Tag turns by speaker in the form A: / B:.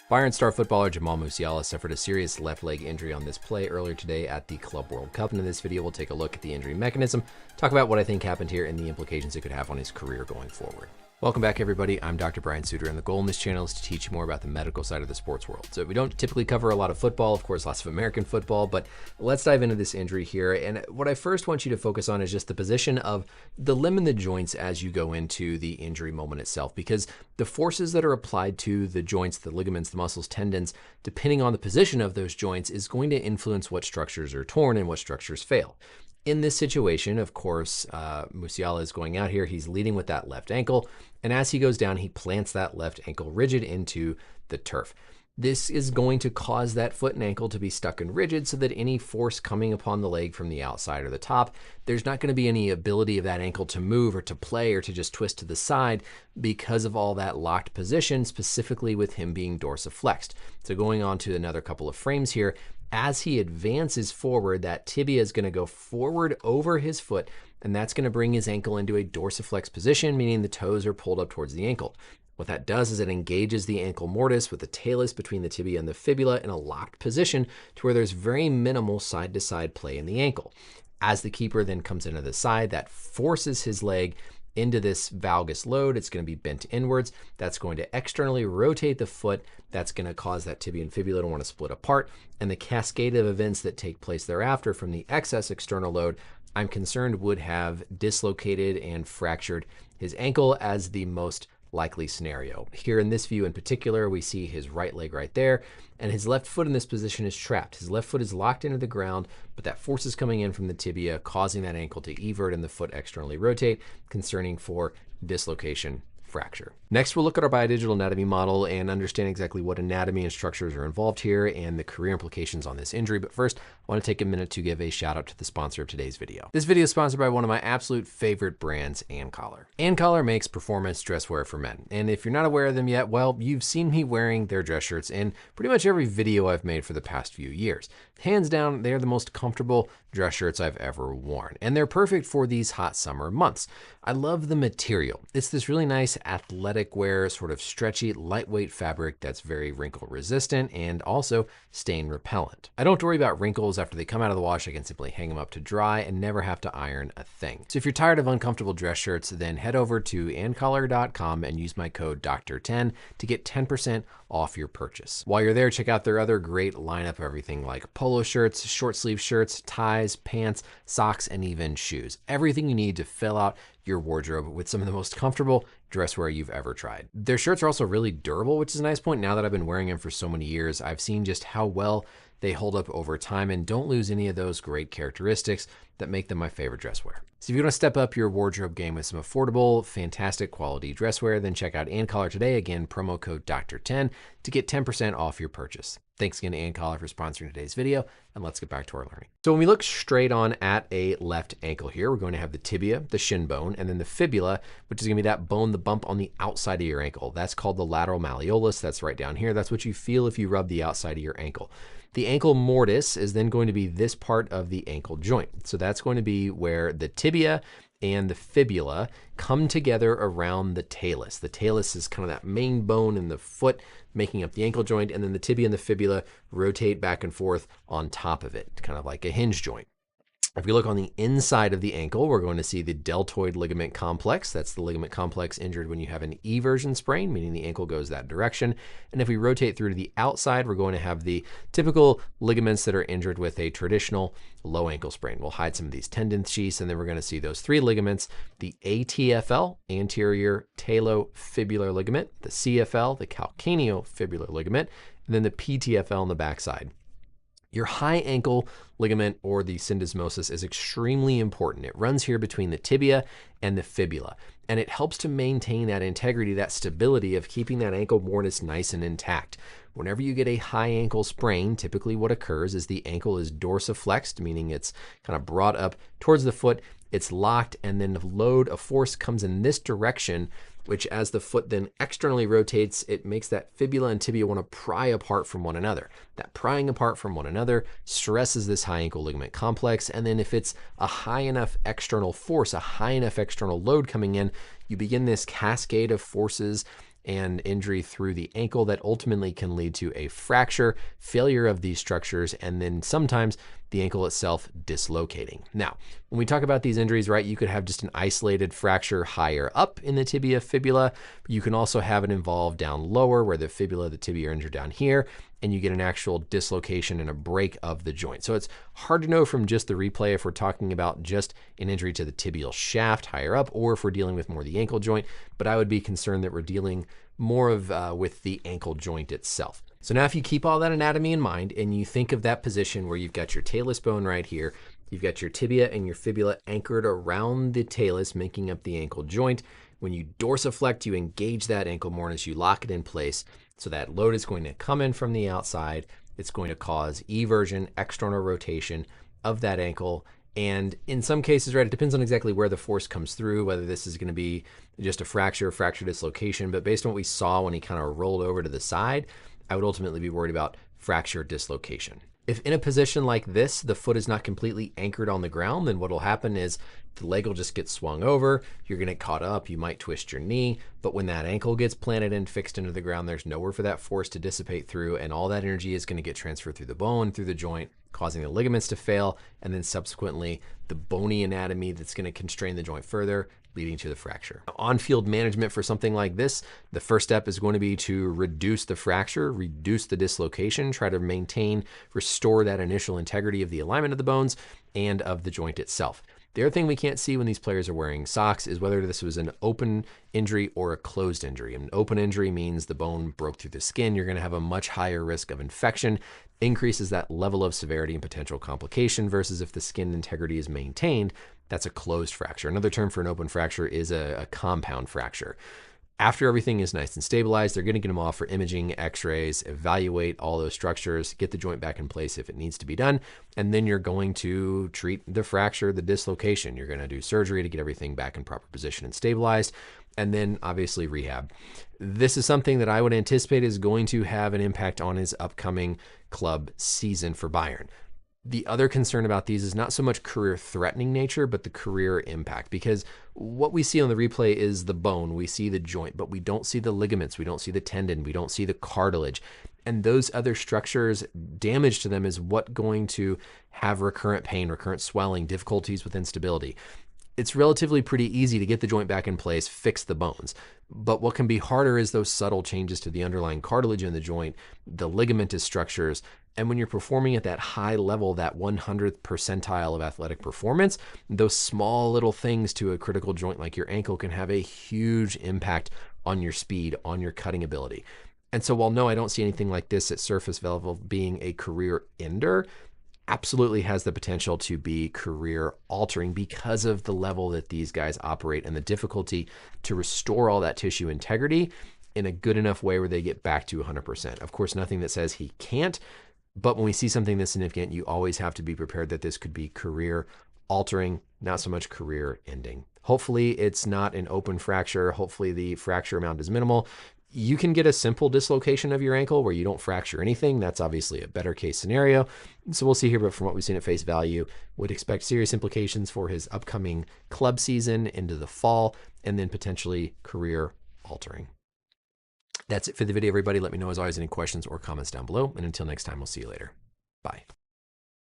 A: Bayern star footballer Jamal Musiala suffered a serious left leg injury on this play earlier today at the Club World Cup. And in this video, we'll take a look at the injury mechanism, talk about what I think happened here, and the implications it could have on his career going forward. Welcome back, everybody. I'm Dr. Brian Suter, and the goal in this channel is to teach you more about the medical side of the sports world. So we don't typically cover a lot of football, of course, lots of American football, but let's dive into this injury here. And what I first want you to focus on is just the position of the limb and the joints as you go into the injury moment itself, because the forces that are applied to the joints, the ligaments, the muscles, tendons, depending on the position of those joints, is going to influence what structures are torn and what structures fail. In this situation, of course, Musiala is going out here. He's leading with that left ankle. And as he goes down, he plants that left ankle rigid into the turf. This is going to cause that foot and ankle to be stuck and rigid so that any force coming upon the leg from the outside or the top, there's not going to be any ability of that ankle to move or to play or to just twist to the side because of all that locked position, specifically with him being dorsiflexed. So going on to another couple of frames here, as he advances forward, that tibia is going to go forward over his foot, and that's going to bring his ankle into a dorsiflex position, meaning the toes are pulled up towards the ankle. What that does is it engages the ankle mortise with the talus between the tibia and the fibula in a locked position to where there's very minimal side-to-side play in the ankle. As the keeper then comes into the side, that forces his leg into this valgus load. It's going to be bent inwards. That's going to externally rotate the foot. That's going to cause that tibia and fibula to want to split apart. And the cascade of events that take place thereafter from the excess external load, I'm concerned would have dislocated and fractured his ankle as the most likely scenario. Here in this view in particular, we see his right leg right there, and his left foot in this position is trapped. His left foot is locked into the ground, but that force is coming in from the tibia, causing that ankle to evert and the foot externally rotate, concerning for dislocation, fracture. Next, we'll look at our biodigital anatomy model and understand exactly what anatomy and structures are involved here and the career implications on this injury. But first, I want to take a minute to give a shout out to the sponsor of today's video. This video is sponsored by one of my absolute favorite brands, AnCollar. AnCollar makes performance dress wear for men. And if you're not aware of them yet, well, you've seen me wearing their dress shirts in pretty much every video I've made for the past few years. Hands down, they're the most comfortable dress shirts I've ever worn. And they're perfect for these hot summer months. I love the material. It's this really nice athletic wear, sort of stretchy, lightweight fabric that's very wrinkle resistant and also stain repellent. I don't have to worry about wrinkles after they come out of the wash. I can simply hang them up to dry and never have to iron a thing. So if you're tired of uncomfortable dress shirts, then head over to ancollar.com and use my code Dr10 to get 10% off your purchase. While you're there, check out their other great lineup of everything like polo shirts, short sleeve shirts, ties, pants, socks, and even shoes. Everything you need to fill out your wardrobe with some of the most comfortable dress wear you've ever tried. Their shirts are also really durable, which is a nice point. Now that I've been wearing them for so many years, I've seen just how well they hold up over time and don't lose any of those great characteristics that make them my favorite dress wear. So if you want to step up your wardrobe game with some affordable, fantastic quality dress wear, then check out AnCollar today. Again, promo code Dr10 to get 10% off your purchase. Thanks again to AnCollar for sponsoring today's video, and let's get back to our learning. So when we look straight on at a left ankle here, we're going to have the tibia, the shin bone, and then the fibula, which is going to be that bone, the bump on the outside of your ankle. That's called the lateral malleolus. That's right down here. That's what you feel if you rub the outside of your ankle. The ankle mortise is then going to be this part of the ankle joint. So that's going to be where the tibia and the fibula come together around the talus. The talus is kind of that main bone in the foot making up the ankle joint, and then the tibia and the fibula rotate back and forth on top of it, kind of like a hinge joint. If we look on the inside of the ankle, we're going to see the deltoid ligament complex. That's the ligament complex injured when you have an eversion sprain, meaning the ankle goes that direction. And if we rotate through to the outside, we're going to have the typical ligaments that are injured with a traditional low ankle sprain. We'll hide some of these tendon sheaths, and then we're going to see those three ligaments: the ATFL, anterior talofibular ligament, the CFL, the calcaneofibular ligament, and then the PTFL on the backside. Your high ankle ligament, or the syndesmosis, is extremely important. It runs here between the tibia and the fibula, and it helps to maintain that integrity, that stability of keeping that ankle mortise nice and intact. Whenever you get a high ankle sprain, typically what occurs is the ankle is dorsiflexed, meaning it's kind of brought up towards the foot, it's locked, and then the load of force comes in this direction, which as the foot then externally rotates, it makes that fibula and tibia want to pry apart from one another. That prying apart from one another stresses this high ankle ligament complex, and then if it's a high enough external force, a high enough external load coming in, you begin this cascade of forces and injury through the ankle that ultimately can lead to a fracture, failure of these structures, and then sometimes the ankle itself dislocating. Now, when we talk about these injuries, right, you could have just an isolated fracture higher up in the tibia fibula. You can also have it involved down lower where the fibula, the tibia are injured down here, and you get an actual dislocation and a break of the joint. So it's hard to know from just the replay if we're talking about just an injury to the tibial shaft higher up, or if we're dealing with more the ankle joint, but I would be concerned that we're dealing more of with the ankle joint itself. So now if you keep all that anatomy in mind and you think of that position where you've got your talus bone right here, you've got your tibia and your fibula anchored around the talus, making up the ankle joint. When you dorsiflect, you engage that ankle more as you lock it in place. So that load is going to come in from the outside. It's going to cause eversion, external rotation of that ankle. And in some cases, right, it depends on exactly where the force comes through, whether this is going to be just a fracture dislocation. But based on what we saw when he kind of rolled over to the side, I would ultimately be worried about fracture dislocation. If in a position like this, the foot is not completely anchored on the ground, then what will happen is the leg will just get swung over, you're gonna get caught up, you might twist your knee, but when that ankle gets planted and fixed into the ground, there's nowhere for that force to dissipate through, and all that energy is gonna get transferred through the bone, through the joint, causing the ligaments to fail, and then subsequently the bony anatomy that's gonna constrain the joint further, leading to the fracture. On-field management for something like this, the first step is going to be to reduce the fracture, reduce the dislocation, try to maintain, restore that initial integrity of the alignment of the bones and of the joint itself. The other thing we can't see when these players are wearing socks is whether this was an open injury or a closed injury. An open injury means the bone broke through the skin. You're going to have a much higher risk of infection, increases that level of severity and potential complication, versus if the skin integrity is maintained, that's a closed fracture. Another term for an open fracture is a compound fracture. After everything is nice and stabilized, they're going to get them off for imaging, x-rays, evaluate all those structures, get the joint back in place if it needs to be done, and then you're going to treat the fracture, the dislocation. You're going to do surgery to get everything back in proper position and stabilized, and then obviously rehab. This is something that I would anticipate is going to have an impact on his upcoming club season for Bayern. The other concern about these is not so much career-threatening nature, but the career impact, because what we see on the replay is the bone, we see the joint, but we don't see the ligaments, we don't see the tendon, we don't see the cartilage. And those other structures, damage to them is what going to have recurrent pain, recurrent swelling, difficulties with instability. It's relatively pretty easy to get the joint back in place, fix the bones. But what can be harder is those subtle changes to the underlying cartilage in the joint, the ligamentous structures. And when you're performing at that high level, that 100th percentile of athletic performance, those small little things to a critical joint like your ankle can have a huge impact on your speed, on your cutting ability. And so while no, I don't see anything like this at surface level being a career ender, absolutely has the potential to be career altering because of the level that these guys operate and the difficulty to restore all that tissue integrity in a good enough way where they get back to 100%. Of course, nothing that says he can't, but when we see something this significant, you always have to be prepared that this could be career altering, not so much career ending. Hopefully it's not an open fracture. Hopefully the fracture amount is minimal. You can get a simple dislocation of your ankle where you don't fracture anything. That's obviously a better case scenario. So we'll see here, but from what we've seen at face value, would expect serious implications for his upcoming club season into the fall, and then potentially career altering. That's it for the video, everybody. Let me know as always any questions or comments down below. And until next time, we'll see you later. Bye.